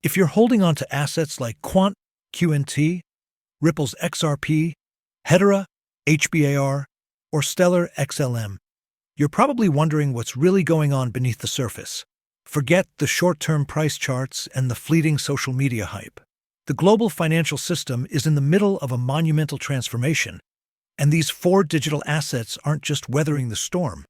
If you're holding on to assets like Quant, QNT, Ripple's XRP, hedera, HBAR, or Stellar XLM, you're probably wondering what's really going on beneath the surface. Forget the short-term price charts and the fleeting social media hype. The global financial system is in the middle of a monumental transformation, and these four digital assets aren't just weathering the storm.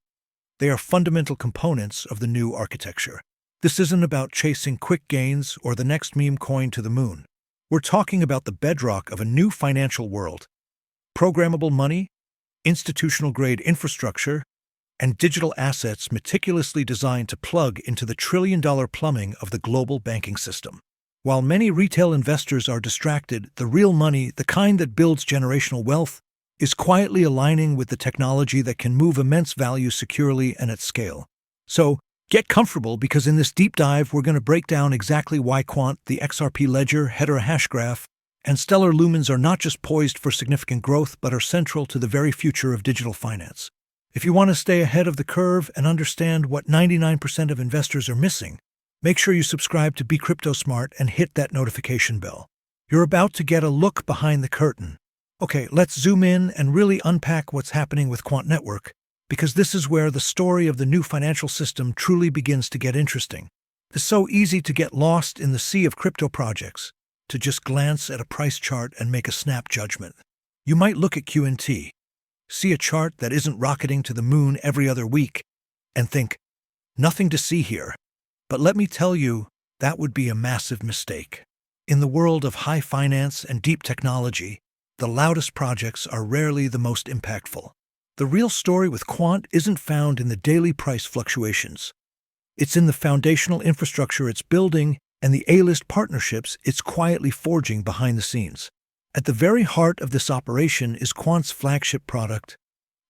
They are fundamental components of the new architecture. This isn't about chasing quick gains or the next meme coin to the moon. We're talking about the bedrock of a new financial world. Programmable money, institutional-grade infrastructure, and digital assets meticulously designed to plug into the trillion-dollar plumbing of the global banking system. While many retail investors are distracted, the real money, the kind that builds generational wealth, is quietly aligning with the technology that can move immense value securely and at scale. So, get comfortable, because in this deep dive, we're going to break down exactly why Quant, the XRP ledger, hedera hashgraph, and Stellar Lumens are not just poised for significant growth, but are central to the very future of digital finance. If you want to stay ahead of the curve and understand what 99% of investors are missing, make sure you subscribe to Be Crypto Smart and hit that notification bell. You're about to get a look behind the curtain. Okay, let's zoom in and really unpack what's happening with Quant Network, because this is where the story of the new financial system truly begins to get interesting. It's so easy to get lost in the sea of crypto projects, to just glance at a price chart and make a snap judgment. You might look at QNT, see a chart that isn't rocketing to the moon every other week, and think, nothing to see here. But let me tell you, that would be a massive mistake. In the world of high finance and deep technology, the loudest projects are rarely the most impactful. The real story with Quant isn't found in the daily price fluctuations. It's in the foundational infrastructure it's building and the A-list partnerships it's quietly forging behind the scenes. At the very heart of this operation is Quant's flagship product,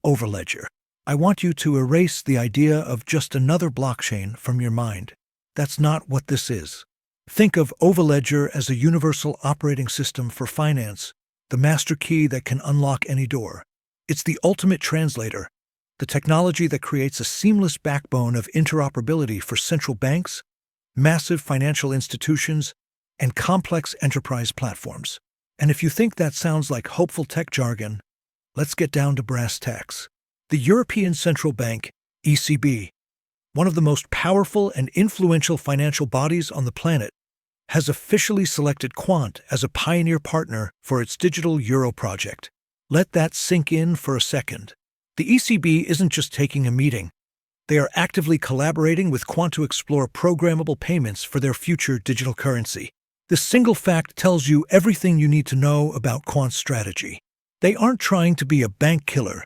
Overledger. I want you to erase the idea of just another blockchain from your mind. That's not what this is. Think of Overledger as a universal operating system for finance, the master key that can unlock any door. It's the ultimate translator, the technology that creates a seamless backbone of interoperability for central banks, massive financial institutions, and complex enterprise platforms. And if you think that sounds like hopeful tech jargon, let's get down to brass tacks. The European Central Bank, ECB, one of the most powerful and influential financial bodies on the planet, has officially selected Quant as a pioneer partner for its digital euro project. Let that sink in for a second. The ECB isn't just taking a meeting. They are actively collaborating with Quant to explore programmable payments for their future digital currency. This single fact tells you everything you need to know about Quant's strategy. They aren't trying to be a bank killer.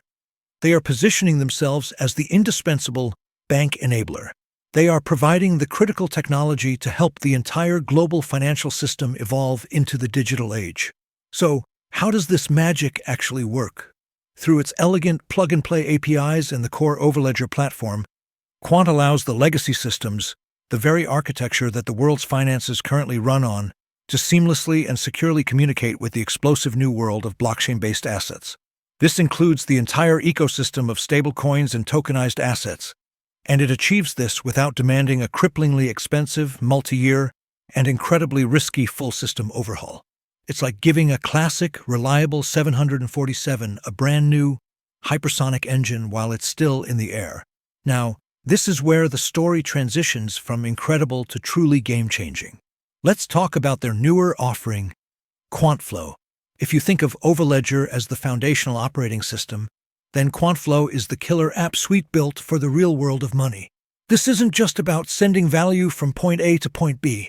They are positioning themselves as the indispensable bank enabler. They are providing the critical technology to help the entire global financial system evolve into the digital age. So, how does this magic actually work? Through its elegant plug-and-play APIs and the core Overledger platform, Quant allows the legacy systems, the very architecture that the world's finances currently run on, to seamlessly and securely communicate with the explosive new world of blockchain-based assets. This includes the entire ecosystem of stablecoins and tokenized assets, and it achieves this without demanding a cripplingly expensive, multi-year, and incredibly risky full-system overhaul. It's like giving a classic, reliable 747 a brand-new, hypersonic engine while it's still in the air. Now, this is where the story transitions from incredible to truly game-changing. Let's talk about their newer offering, QuantFlow. If you think of Overledger as the foundational operating system, then QuantFlow is the killer app suite built for the real world of money. This isn't just about sending value from point A to point B.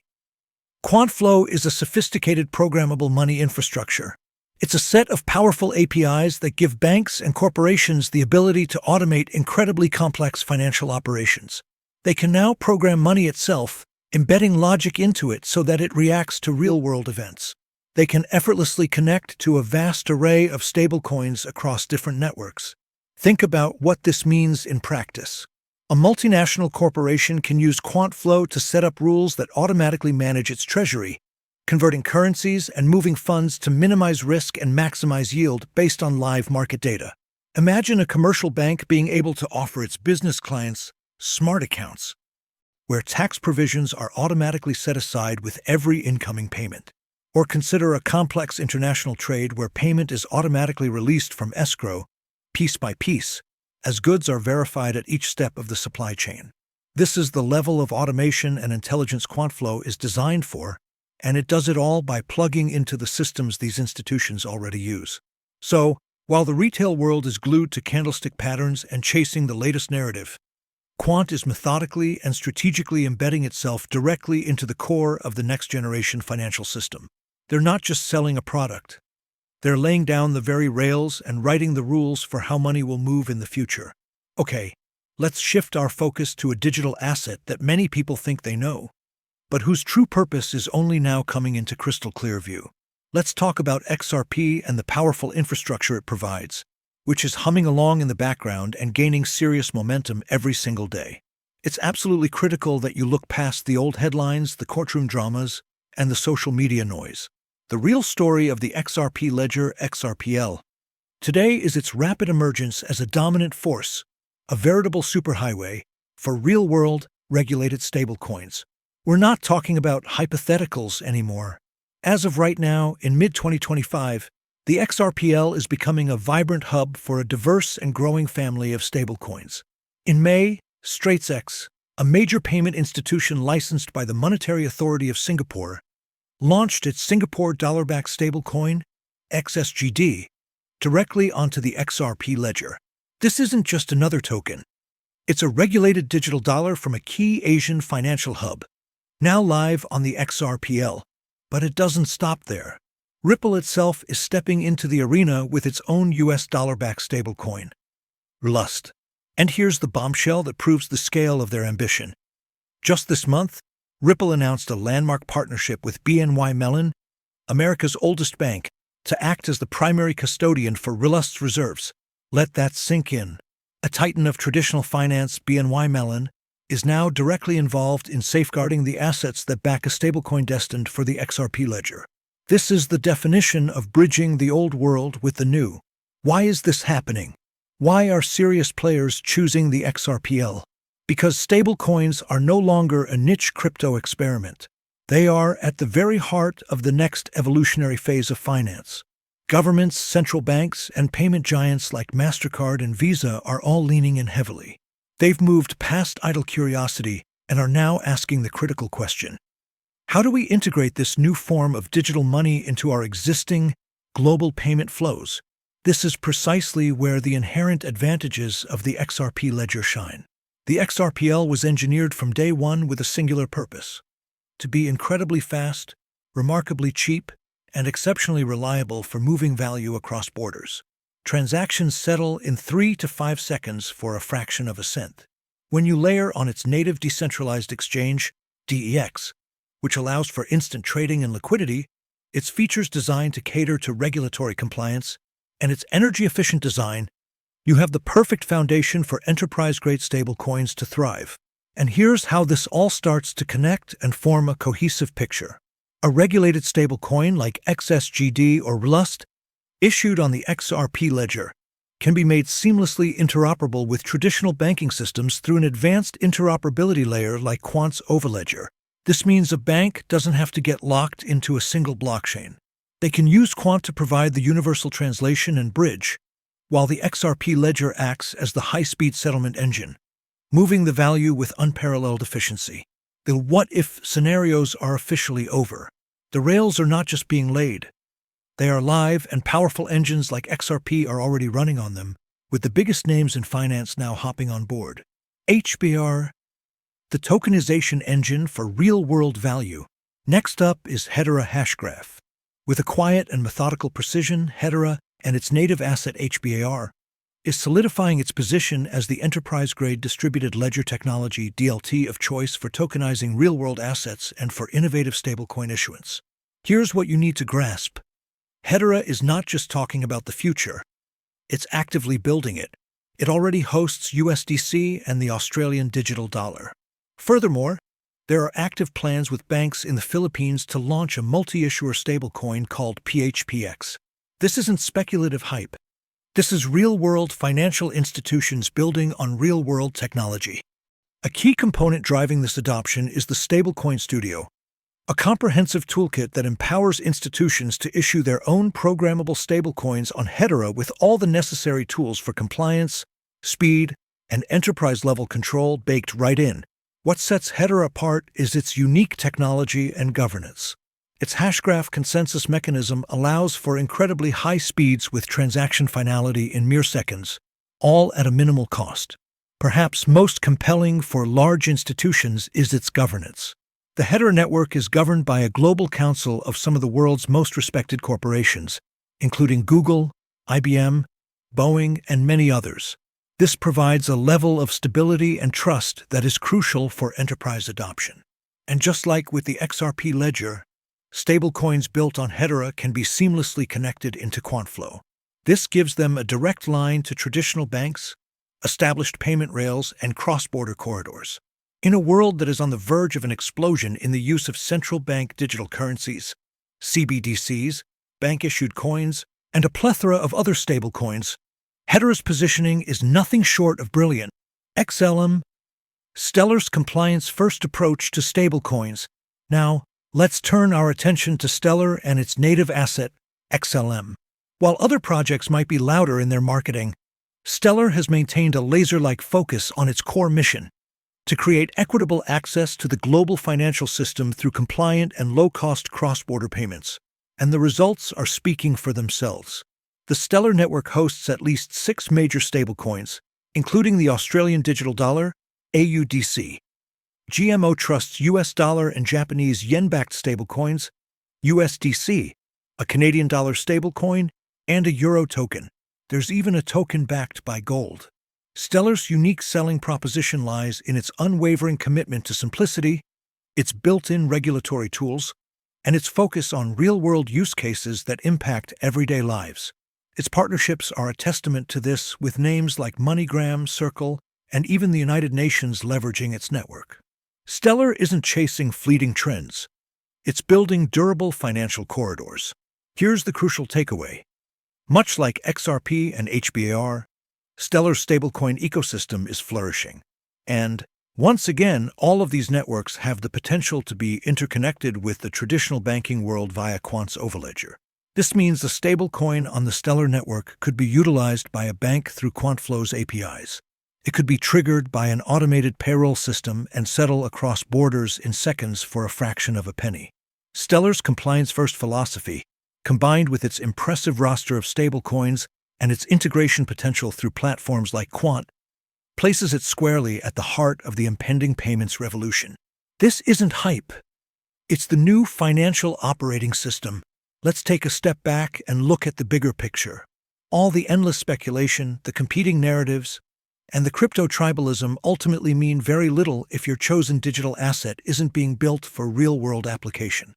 QuantFlow is a sophisticated programmable money infrastructure. It's a set of powerful APIs that give banks and corporations the ability to automate incredibly complex financial operations. They can now program money itself, embedding logic into it so that it reacts to real-world events. They can effortlessly connect to a vast array of stablecoins across different networks. Think about what this means in practice. A multinational corporation can use QuantFlow to set up rules that automatically manage its treasury, converting currencies and moving funds to minimize risk and maximize yield based on live market data. Imagine a commercial bank being able to offer its business clients smart accounts, where tax provisions are automatically set aside with every incoming payment. Or consider a complex international trade where payment is automatically released from escrow, piece by piece, as goods are verified at each step of the supply chain. This is the level of automation and intelligence QuantFlow is designed for, and it does it all by plugging into the systems these institutions already use. So, while the retail world is glued to candlestick patterns and chasing the latest narrative, Quant is methodically and strategically embedding itself directly into the core of the next-generation financial system. They're not just selling a product. They're laying down the very rails and writing the rules for how money will move in the future. Okay, let's shift our focus to a digital asset that many people think they know, but whose true purpose is only now coming into crystal clear view. Let's talk about XRP and the powerful infrastructure it provides, which is humming along in the background and gaining serious momentum every single day. It's absolutely critical that you look past the old headlines, the courtroom dramas, and the social media noise. The real story of the XRP ledger, XRPL, today is its rapid emergence as a dominant force, a veritable superhighway for real-world, regulated stablecoins. We're not talking about hypotheticals anymore. As of right now, in mid-2025, the XRPL is becoming a vibrant hub for a diverse and growing family of stablecoins. In May, StraitsX, a major payment institution licensed by the Monetary Authority of Singapore, launched its Singapore dollar-backed stablecoin, XSGD, directly onto the XRP ledger. This isn't just another token. It's a regulated digital dollar from a key Asian financial hub, now live on the XRPL. But it doesn't stop there. Ripple itself is stepping into the arena with its own US dollar-backed stablecoin, Rlust. And here's the bombshell that proves the scale of their ambition. Just this month, Ripple announced a landmark partnership with BNY Mellon, America's oldest bank, to act as the primary custodian for Rlust's reserves. Let that sink in. A titan of traditional finance, BNY Mellon, is now directly involved in safeguarding the assets that back a stablecoin destined for the XRP ledger. This is the definition of bridging the old world with the new. Why is this happening? Why are serious players choosing the XRPL? Because stablecoins are no longer a niche crypto experiment. They are at the very heart of the next evolutionary phase of finance. Governments, central banks, and payment giants like MasterCard and Visa are all leaning in heavily. They've moved past idle curiosity and are now asking the critical question: how do we integrate this new form of digital money into our existing global payment flows? This is precisely where the inherent advantages of the XRP ledger shine. The XRPL was engineered from day one with a singular purpose: to be incredibly fast, remarkably cheap, and exceptionally reliable for moving value across borders. Transactions settle in 3 to 5 seconds for a fraction of a cent. When you layer on its native decentralized exchange, DEX, which allows for instant trading and liquidity, its features designed to cater to regulatory compliance, and its energy-efficient design, you have the perfect foundation for enterprise-grade stablecoins to thrive. And here's how this all starts to connect and form a cohesive picture. A regulated stablecoin like XSGD or Rlust, issued on the XRP ledger, can be made seamlessly interoperable with traditional banking systems through an advanced interoperability layer like Quant's Overledger. This means a bank doesn't have to get locked into a single blockchain. They can use Quant to provide the universal translation and bridge, while the XRP ledger acts as the high-speed settlement engine, moving the value with unparalleled efficiency. The what-if scenarios are officially over. The rails are not just being laid. They are live, and powerful engines like XRP are already running on them, with the biggest names in finance now hopping on board. HBAR, the tokenization engine for real-world value. Next up is hedera hashgraph. With a quiet and methodical precision, hedera and its native asset HBAR is solidifying its position as the enterprise-grade distributed ledger technology DLT of choice for tokenizing real-world assets and for innovative stablecoin issuance. Here's what you need to grasp. Hedera is not just talking about the future. It's actively building it. It already hosts USDC and the Australian digital dollar. Furthermore, there are active plans with banks in the Philippines to launch a multi-issuer stablecoin called PHPX. This isn't speculative hype. This is real-world financial institutions building on real-world technology. A key component driving this adoption is the Stablecoin Studio, a comprehensive toolkit that empowers institutions to issue their own programmable stablecoins on hedera with all the necessary tools for compliance, speed, and enterprise-level control baked right in. What sets hedera apart is its unique technology and governance. Its hashgraph consensus mechanism allows for incredibly high speeds with transaction finality in mere seconds, all at a minimal cost. Perhaps most compelling for large institutions is its governance. The hedera network is governed by a global council of some of the world's most respected corporations, including Google, IBM, Boeing, and many others. This provides a level of stability and trust that is crucial for enterprise adoption. And just like with the XRP ledger, stablecoins built on hedera can be seamlessly connected into quant flow. This gives them a direct line to traditional banks, established payment rails, and cross-border corridors. In a world that is on the verge of an explosion in the use of central bank digital currencies, CBDCs, bank-issued coins, and a plethora of other stablecoins, hedera's positioning is nothing short of brilliant. XLM, Stellar's compliance-first approach to stablecoins. Now, let's turn our attention to Stellar and its native asset, XLM. While other projects might be louder in their marketing, Stellar has maintained a laser-like focus on its core mission: to create equitable access to the global financial system through compliant and low-cost cross-border payments. And the results are speaking for themselves. The Stellar network hosts at least 6 major stablecoins, including the Australian Digital Dollar, AUDC. GMO trusts US dollar and Japanese yen-backed stablecoins, USDC, a Canadian dollar stablecoin, and a euro token. There's even a token backed by gold. Stellar's unique selling proposition lies in its unwavering commitment to simplicity, its built-in regulatory tools, and its focus on real-world use cases that impact everyday lives. Its partnerships are a testament to this, with names like MoneyGram, Circle, and even the United Nations leveraging its network. Stellar isn't chasing fleeting trends. It's building durable financial corridors. Here's the crucial takeaway. Much like XRP and HBAR, Stellar's stablecoin ecosystem is flourishing. And, once again, all of these networks have the potential to be interconnected with the traditional banking world via quant's overledger. This means a stablecoin on the Stellar network could be utilized by a bank through QuantFlow's APIs. It could be triggered by an automated payroll system and settle across borders in seconds for a fraction of a penny. Stellar's compliance-first philosophy, combined with its impressive roster of stablecoins and its integration potential through platforms like Quant, places it squarely at the heart of the impending payments revolution. This isn't hype. It's the new financial operating system. Let's take a step back and look at the bigger picture. All the endless speculation, the competing narratives, and the crypto tribalism ultimately mean very little if your chosen digital asset isn't being built for real-world application.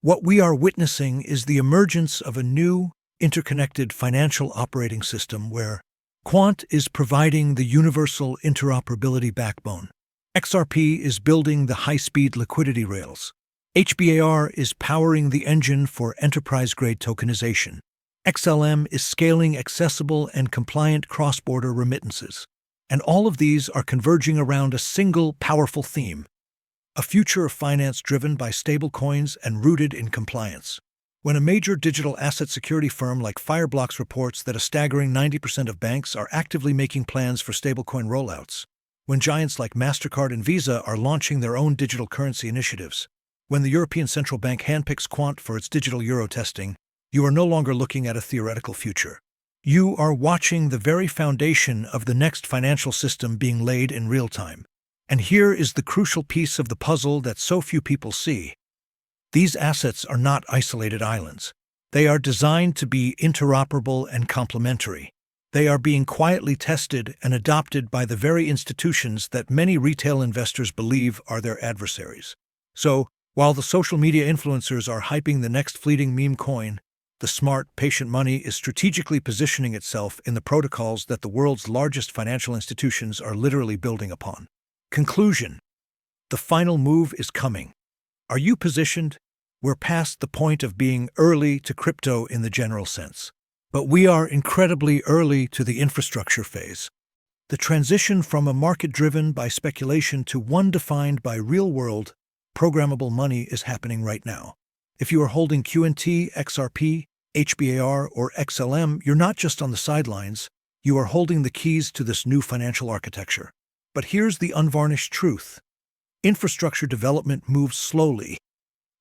What we are witnessing is the emergence of a new, interconnected financial operating system where Quant is providing the universal interoperability backbone. XRP is building the high-speed liquidity rails. HBAR is powering the engine for enterprise-grade tokenization. XLM is scaling accessible and compliant cross-border remittances. And all of these are converging around a single powerful theme: a future of finance driven by stablecoins and rooted in compliance. When a major digital asset security firm like Fireblocks reports that a staggering 90% of banks are actively making plans for stablecoin rollouts, when giants like MasterCard and Visa are launching their own digital currency initiatives, when the European Central Bank handpicks Quant for its digital euro testing, you are no longer looking at a theoretical future. You are watching the very foundation of the next financial system being laid in real time. And here is the crucial piece of the puzzle that so few people see. These assets are not isolated islands. They are designed to be interoperable and complementary. They are being quietly tested and adopted by the very institutions that many retail investors believe are their adversaries. So, while the social media influencers are hyping the next fleeting meme coin, the smart, patient money is strategically positioning itself in the protocols that the world's largest financial institutions are literally building upon. Conclusion: the final move is coming. Are you positioned? We're past the point of being early to crypto in the general sense. But we are incredibly early to the infrastructure phase. The transition from a market driven by speculation to one defined by real-world, programmable money is happening right now. If you are holding QNT, XRP, HBAR, or XLM, you're not just on the sidelines, you are holding the keys to this new financial architecture. But here's the unvarnished truth. Infrastructure development moves slowly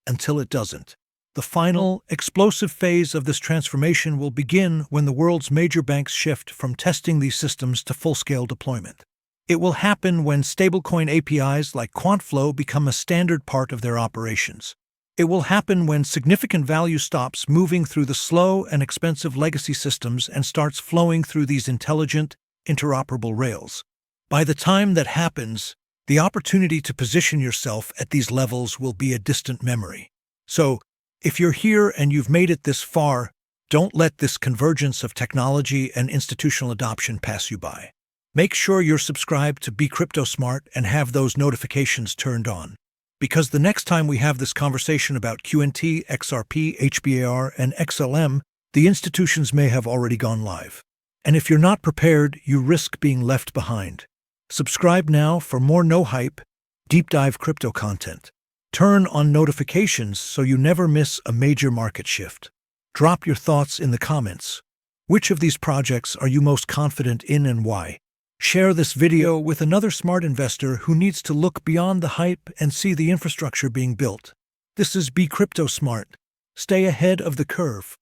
until it doesn't. The final, explosive phase of this transformation will begin when the world's major banks shift from testing these systems to full-scale deployment. It will happen when stablecoin APIs like quant flow become a standard part of their operations. It will happen when significant value stops moving through the slow and expensive legacy systems and starts flowing through these intelligent, interoperable rails. By the time that happens, the opportunity to position yourself at these levels will be a distant memory. So, if you're here and you've made it this far, don't let this convergence of technology and institutional adoption pass you by. Make sure you're subscribed to Be Crypto Smart and have those notifications turned on. Because the next time we have this conversation about QNT, XRP, HBAR, and XLM, the institutions may have already gone live. And if you're not prepared, you risk being left behind. Subscribe now for more no-hype, deep-dive crypto content. Turn on notifications so you never miss a major market shift. Drop your thoughts in the comments. Which of these projects are you most confident in and why? Share this video with another smart investor who needs to look beyond the hype and see the infrastructure being built. This is Be Crypto Smart. Stay ahead of the curve.